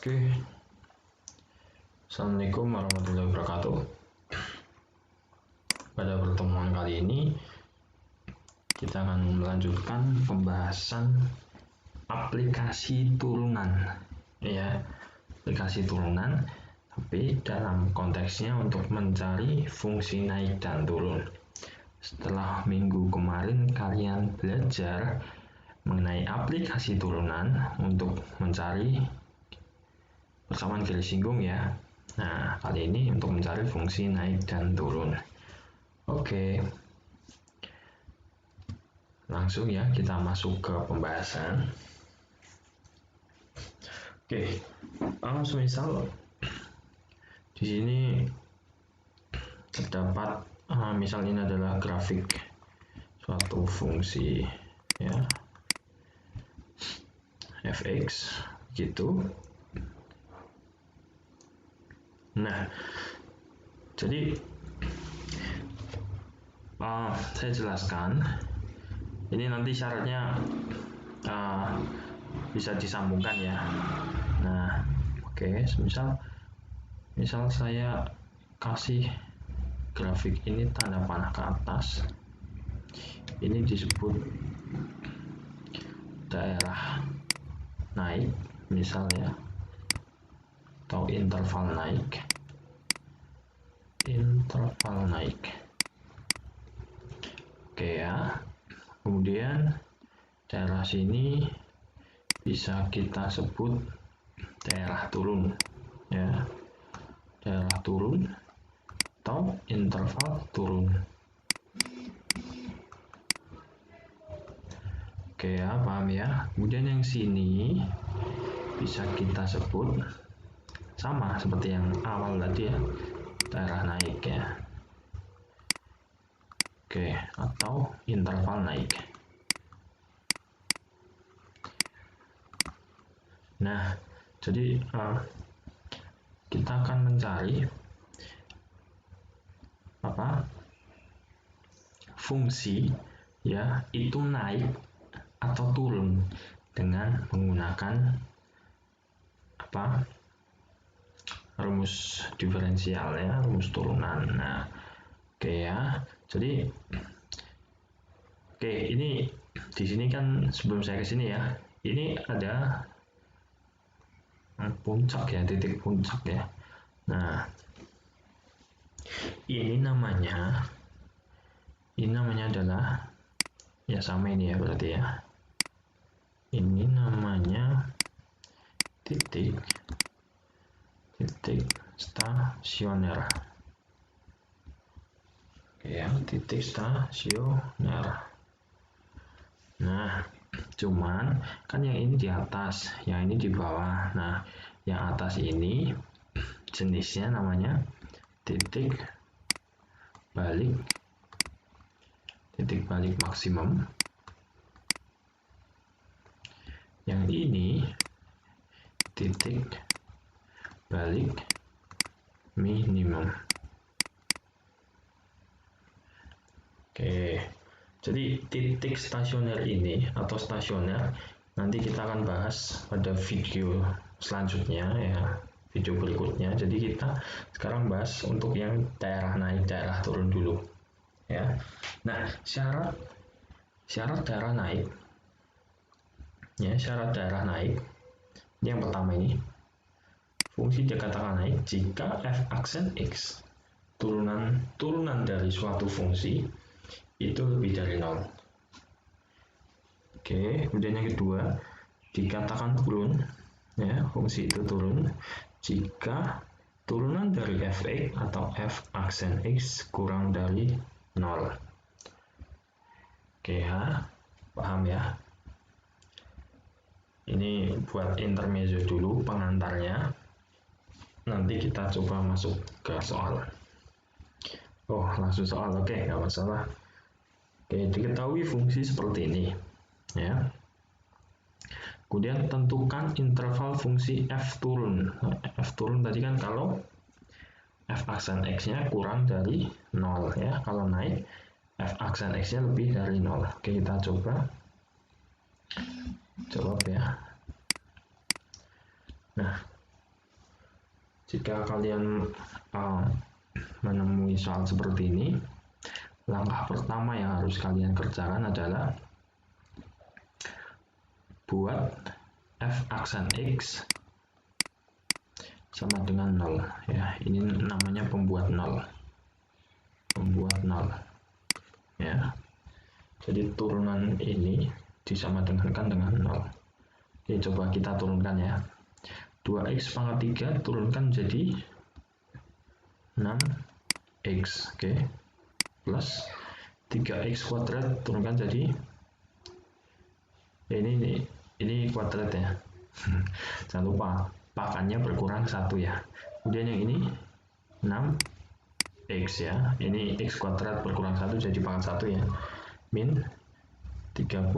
Oke, Assalamualaikum warahmatullahi wabarakatuh. Pada pertemuan kali ini kita akan melanjutkan pembahasan aplikasi turunan, ya, aplikasi turunan, tapi dalam konteksnya untuk mencari fungsi naik dan turun. Setelah minggu kemarin kalian belajar mengenai aplikasi turunan untuk mencari persamaan garis singgung, ya. Nah, kali ini untuk mencari fungsi naik dan turun. Oke, langsung ya kita masuk ke pembahasan. Oke, semisal di sini terdapat misal ini adalah grafik suatu fungsi, ya, fx gitu. Nah, jadi saya jelaskan ini nanti syaratnya bisa disambungkan, ya. Nah, oke, misal saya kasih grafik ini tanda panah ke atas, ini disebut daerah naik misalnya, atau interval naik. Oke, ya. Kemudian daerah sini bisa kita sebut daerah turun, ya, daerah turun atau interval turun. Oke, ya, paham ya. Kemudian yang sini bisa kita sebut sama seperti yang awal tadi, ya, daerah naik, ya. Oke, atau interval naik. Nah, jadi kita akan mencari fungsi, ya, itu naik atau turun dengan menggunakan rumus diferensial, ya, rumus turunan. Nah, oke, ya. Jadi ini di sini kan sebelum saya ke sini, ya, ini ada puncak, ya, titik puncak, ya. Nah, ini namanya adalah, ya, sama ini, ya, berarti, ya, ini namanya titik stasioner. Oke, ya, titik stasioner. Nah, cuman kan yang ini di atas, yang ini di bawah. Nah, yang atas ini jenisnya namanya titik balik maksimum. Yang ini titik balik minimum. Oke, jadi titik stasioner ini atau stasioner nanti kita akan bahas pada video selanjutnya, ya, video berikutnya. Jadi kita sekarang bahas untuk yang daerah naik, daerah turun dulu, ya. Nah, syarat daerah naik, ya, syarat daerah naik yang pertama ini, fungsi dikatakan naik jika f aksen x, turunan dari suatu fungsi itu lebih dari 0. Oke, kemudian yang kedua, dikatakan turun, ya, fungsi itu turun jika turunan dari fx atau f aksen x kurang dari 0. Oke, ya, paham, ya. Ini buat intermezzo dulu, pengantarnya. Nanti kita coba masuk ke soal. Oh, langsung soal. Oke, nggak masalah. Oke, diketahui fungsi seperti ini, ya. Kemudian tentukan interval fungsi f turun. F turun tadi kan kalau f aksen x-nya kurang dari 0, ya. Kalau naik, f aksen x-nya lebih dari 0. Oke, kita coba jawab, ya. Nah, Jika kalian menemui soal seperti ini, langkah pertama yang harus kalian kerjakan adalah buat f aksen x sama dengan 0 ya. Ini namanya pembuat 0. Ya. Jadi turunan ini disamadengankan dengan 0. Oke, coba kita turunkan ya. 2x pangkat 3 turunkan jadi 6x, oke, plus 3x kuadrat turunkan jadi ini kuadrat ya. Jangan lupa pangkatnya berkurang 1 ya. Kemudian yang ini 6x ya, ini x kuadrat berkurang 1 jadi pangkat 1 ya, min 36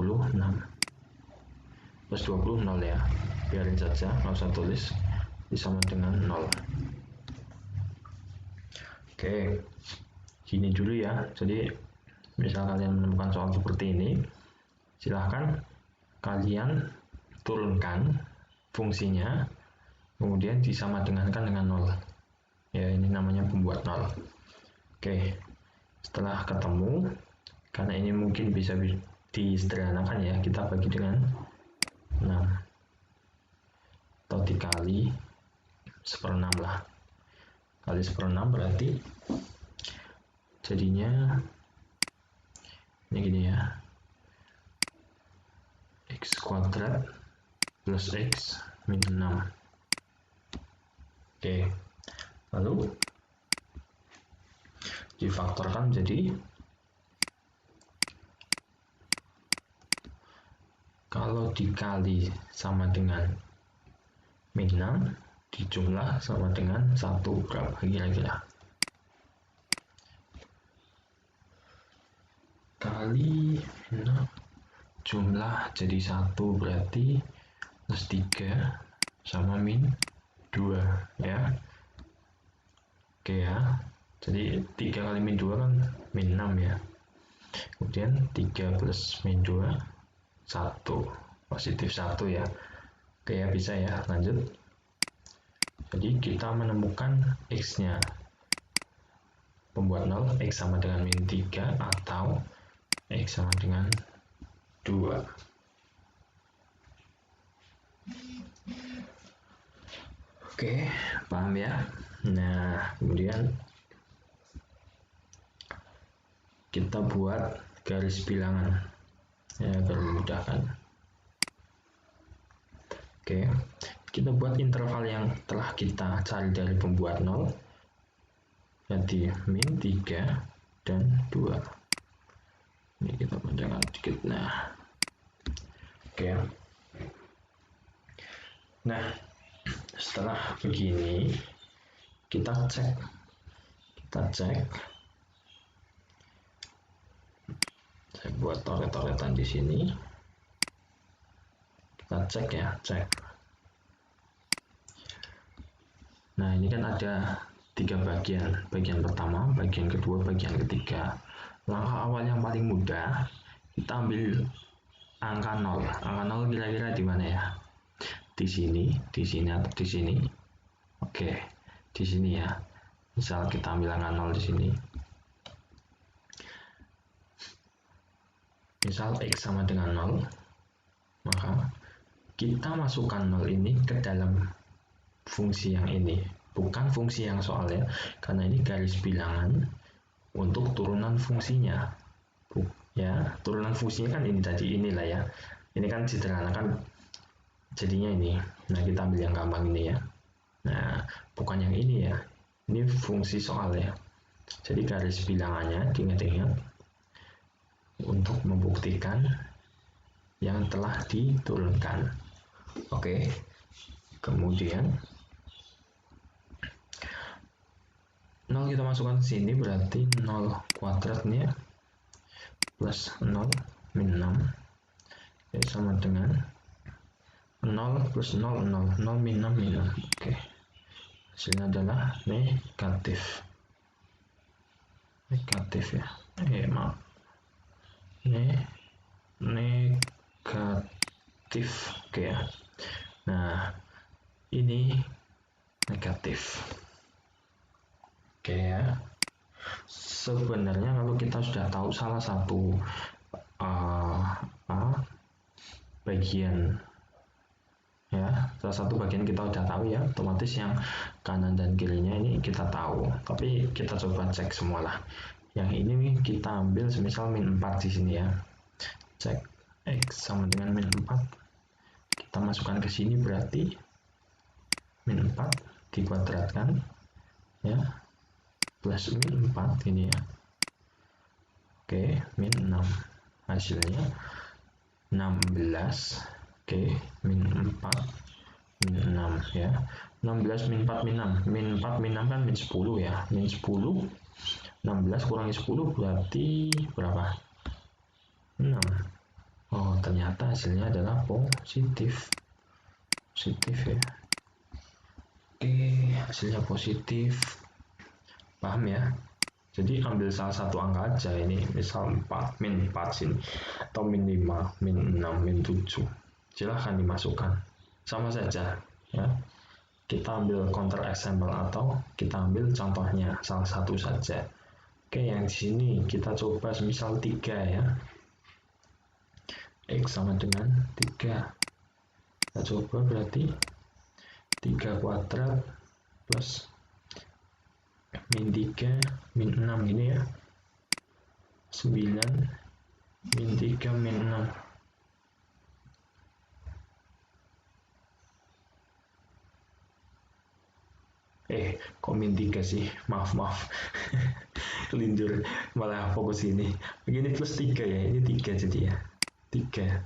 plus 20 0 ya, biarin saja, nggak usah tulis, sama dengan 0. Oke, gini dulu ya. Jadi misal kalian menemukan soal seperti ini, silahkan kalian turunkan fungsinya, kemudian disamadengankan dengan 0 ya, ini namanya pembuat 0. Oke, setelah ketemu, karena ini mungkin bisa disederhanakan ya, kita bagi dengan 6 atau dikali 1/6 lah, kali 1/6 berarti jadinya ini gini ya, x kuadrat plus x min 6. Oke, lalu difaktorkan jadi, kalau dikali sama dengan min 6, dijumlah sama dengan 1 berapa kira-kira? Kali 6 jumlah jadi 1 berarti plus 3 sama min 2 ya. Oke ya, jadi 3 kali min 2 kan min 6 ya. Kemudian 3 plus min 2 1, positif 1 ya. Oke ya, bisa ya, lanjut. Jadi kita menemukan x nya pembuat 0, x sama dengan min 3 atau x sama dengan 2. Oke, paham ya? Nah, kemudian kita buat garis bilangan ya, agar memudahkan. Oke, kita buat interval yang telah kita cari dari pembuat 0, jadi min 3 dan 2. Ini kita panjangkan sedikit. Nah, oke. Nah, setelah begini, kita cek. Saya buat coret-coretan di sini. Kita cek ya, cek. Nah, ini kan ada 3 bagian. Bagian pertama, bagian kedua, bagian ketiga. Langkah awal yang paling mudah, kita ambil angka 0. Angka 0 kira-kira di mana ya? Di sini atau di sini? Oke, di sini ya. Misal kita ambil angka 0 di sini. Misal x sama dengan 0, maka kita masukkan 0 ini ke dalam fungsi yang ini, bukan fungsi yang soal ya, karena ini garis bilangan untuk turunan fungsinya. Ya, turunan fungsinya kan ini tadi, inilah ya. Ini kan sederhanakan jadinya ini. Nah, kita ambil yang gampang ini ya. Nah, bukan yang ini ya. Ini fungsi soal ya. Jadi garis bilangannya diingat-ingat untuk membuktikan yang telah diturunkan. Oke. Kemudian 0 kita masukkan ke sini, berarti 0 kuadratnya plus 0 min 6 ya, sama dengan 0 plus 0 0 0 min 6 min 6. Oke, hasilnya adalah negatif ya, maaf, negatif. Oke ya. Nah, ini negatif. Oke ya. Sebenarnya kalau kita sudah tahu salah satu bagian, ya salah satu bagian kita udah tahu ya, otomatis yang kanan dan kirinya ini kita tahu, tapi kita coba cek semua lah. Yang ini kita ambil semisal min 4 di sini ya, cek X sama dengan min 4, kita masukkan ke sini, berarti min 4 dikuadratkan ya, plus min 4 ini ya. Oke, min 6, hasilnya 16. Oke, min 4 min 6 ya. 16 min 4 min 6. Min 4 min 6 kan min 10 ya. Min 10, 16 kurangi 10 berarti berapa? 6. Oh, ternyata hasilnya adalah positif. Positif ya. Oke, hasilnya positif. Paham ya? Jadi ambil salah satu angka aja ini, misal 4, min 4 sini, atau min 5, min 6, min 7. Silahkan dimasukkan. Sama saja ya. Kita ambil counter example atau kita ambil contohnya salah satu saja. Oke, yang di sini kita coba misal 3 ya. X sama dengan 3. Kita coba berarti 3 kuadrat plus min 3 min 6 ini ya, 9 min 3 min 6. Kok min 3 sih, maaf kelindur, malah fokus ini. Begini plus 3 ya, ini 3 jadi ya, 3,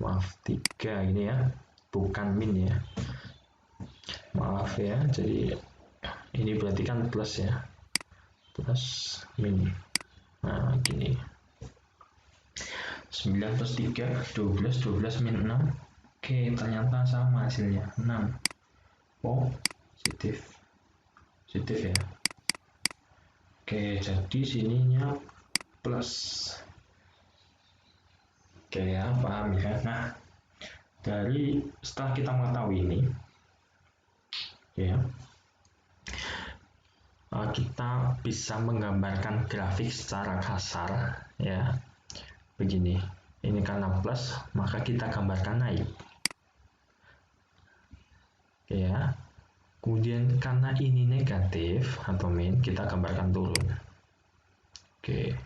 maaf 3 ini ya, bukan min ya, maaf ya. Jadi ini berarti kan plus ya, plus min. Nah gini, 9 plus 3 12, 12 min 6. Oke, ternyata sama hasilnya, 6. Positif ya. Oke, jadi sininya plus. Oke ya, paham ya. Nah, dari setelah kita mengetahui ini ya, kita bisa menggambarkan grafik secara kasar ya, begini. Ini karena plus, maka kita gambarkan naik ya. Kemudian karena ini negatif atau min, kita gambarkan turun. Oke,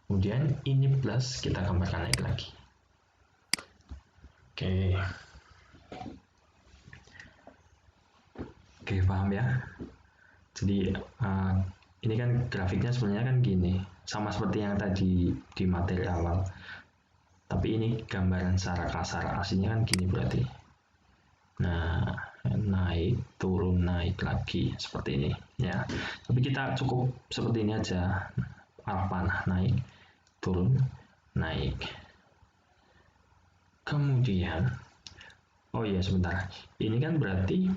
kemudian ini plus, kita gambarkan naik lagi. Oke, paham ya? Jadi ini kan grafiknya sebenarnya kan gini, sama seperti yang tadi di materi awal, tapi ini gambaran secara kasar, aslinya kan gini berarti. Nah, naik, turun, naik lagi, seperti ini ya. Tapi kita cukup seperti ini aja, arah panah, naik, turun, naik. Kemudian, oh iya sebentar, ini kan berarti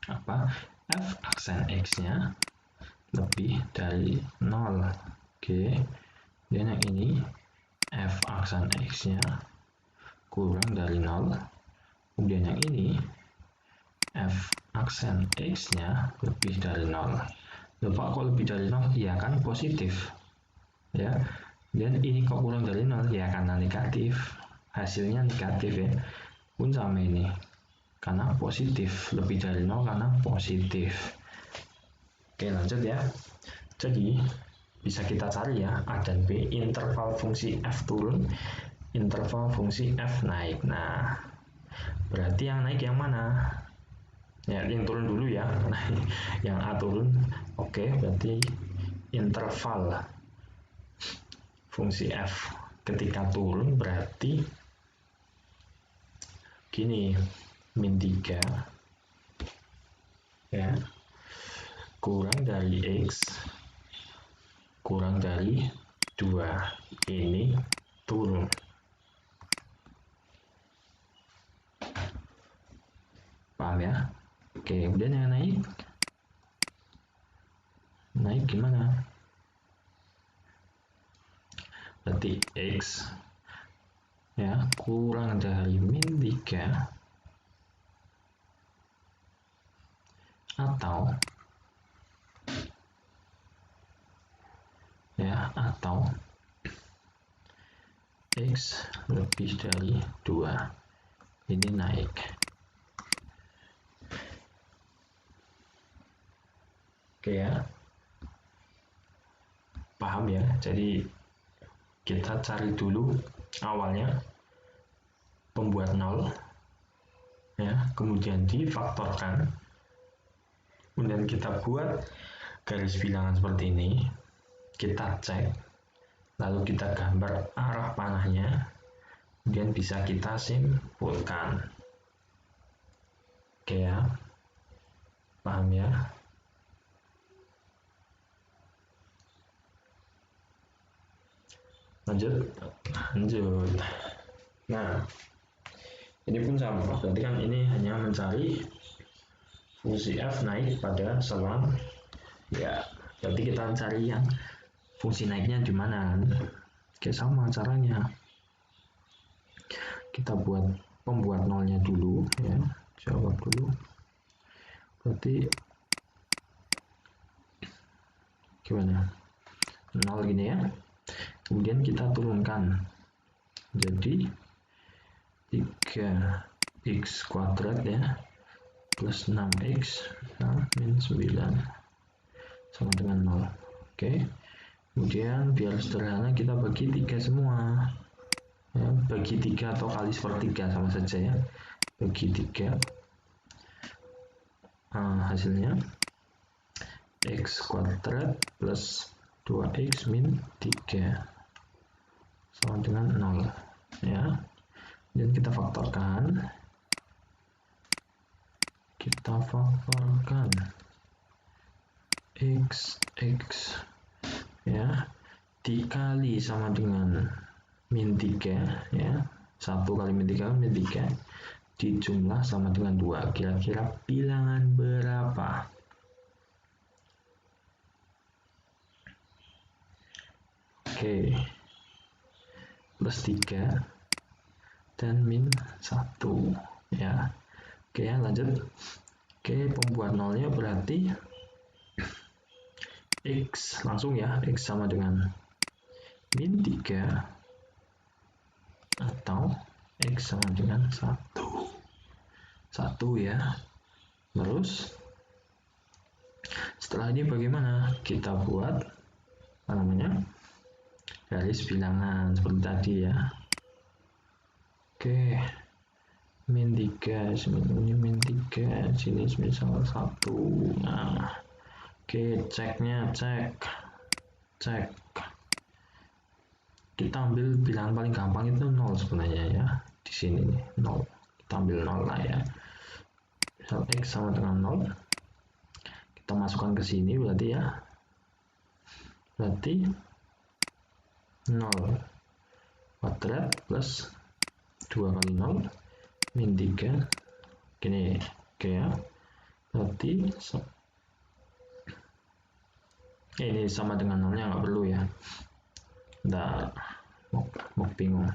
apa? F aksen X-nya lebih dari 0. Oke. Dan yang ini F aksen X-nya kurang dari 0. Kemudian yang ini F aksen X-nya lebih dari 0. Lupa kok lebih dari 0? Ya kan positif. Ya. Dan ini kok kurang dari 0? Ya karena negatif. Hasilnya negatif ya. Pun sama ini. Karena positif, lebih dari 0 karena positif. Oke, lanjut ya. Jadi bisa kita cari ya, A dan B, interval fungsi F turun, interval fungsi F naik. Nah, berarti yang naik yang mana? Ya, yang turun dulu ya. Yang A turun. Oke, berarti interval fungsi F ketika turun berarti gini, min 3 ya, kurang dari X kurang dari 2, ini turun. Paham ya? Oke, kemudian yang naik gimana? Berarti X ya kurang dari min 3 atau X lebih dari 2, ini naik. Oke ya, paham ya? Jadi kita cari dulu awalnya pembuat 0 ya, kemudian difaktorkan, kemudian kita buat garis bilangan seperti ini, kita cek, lalu kita gambar arah panahnya, kemudian bisa kita simpulkan. Oke ya, paham ya? Lanjut. Nah, ini pun sama, berarti kan ini hanya mencari fungsi f naik pada selang ya, berarti kita cari yang fungsi naiknya di mana. Oke, sama caranya, kita buat pembuat nolnya dulu ya, jawab dulu, berarti gimana, 0 gini ya, kemudian kita turunkan jadi 3x kuadrat ya, plus 6x min 9 sama dengan 0. Oke, kemudian biar sederhana kita bagi 3 semua ya, bagi 3 atau kali sepertiga sama saja ya, bagi 3, hasilnya x kuadrat plus 2x min 3 sama dengan 0 ya. Dan kita faktorkan, x ya dikali sama dengan min 3 ya, 1 kali min 3 min 3 dijumlah sama dengan 2, kira-kira bilangan berapa? Oke, plus 3 dan min 1 ya. Oke ya, lanjut. Oke, pembuat nolnya berarti x langsung ya, x sama dengan min 3 atau x sama dengan 1 ya. Terus setelah ini bagaimana? Kita buat garis bilangan seperti tadi ya. Oke, min 3, ini min 3, sini misal 1. Nah, oke, ceknya, cek. Kita ambil bilangan paling gampang itu 0 sebenarnya ya. Di sini nih, 0. Kita ambil 0 lah ya. Misal x sama dengan 0. Kita masukkan ke sini berarti ya. Berarti 0 kuadrat plus 2 kali 0 min 3 gini, oke ya, berarti ini sama dengan 0 nya nggak perlu ya, nggak mau bingung.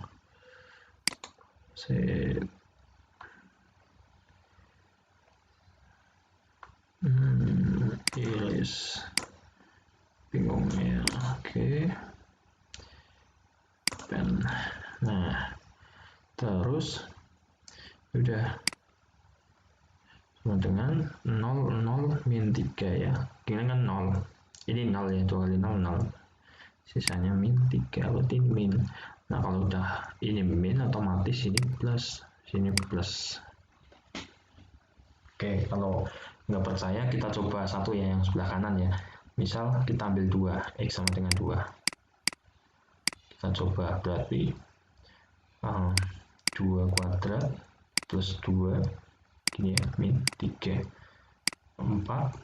Iris bingung ya. Oke, pen. Nah, terus udah sama dengan 0 min 3 ya, ini kan 0, ini 0 ya, 2 kali 0 0, sisanya min 3 berarti min. Nah, kalau udah ini min, otomatis ini plus, sini plus. Oke, kalau nggak percaya kita coba satu ya, yang sebelah kanan ya. Misal kita ambil 2, x sama dengan 2. Kita coba, berarti 2 kuadrat plus 2 gini ya, min 3, 4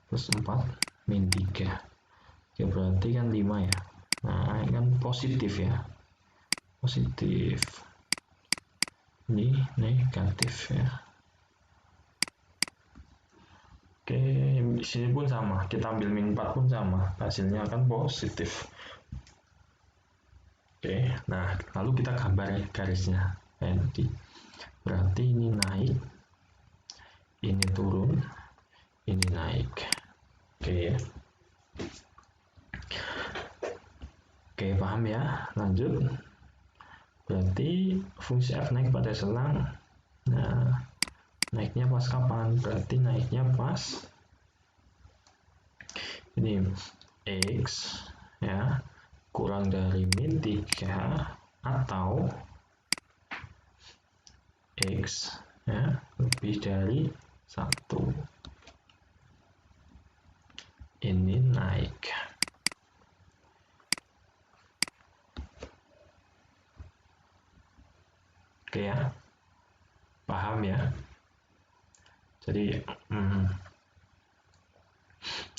plus 4 min 3 ya, berarti kan 5 ya. Nah, ini kan positif ya, positif, ini negatif ya. Oke, di sini pun sama, kita ambil min 4 pun sama, hasilnya akan positif. Oke, nah lalu kita gambar garisnya nanti. Berarti ini naik, ini turun, ini naik. Oke. Oke, paham ya? Lanjut. Berarti fungsi f naik pada selang. Nah, naiknya pas kapan? Berarti naiknya pas ini x ya kurang dari min 3 atau x ya lebih dari 1. Ini naik. Oke ya, paham ya? Jadi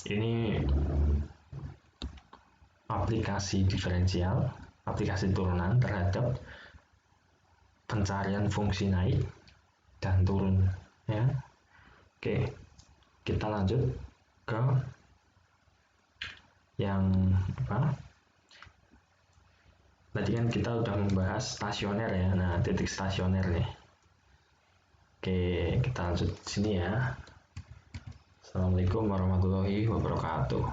ini aplikasi diferensial, aplikasi turunan terhadap pencarian fungsi naik dan turun ya. Oke, kita lanjut ke yang apa? Tadi kan kita udah membahas stasioner ya. Nah, titik stasioner nih. Oke, kita lanjut sini ya. Assalamualaikum warahmatullahi wabarakatuh.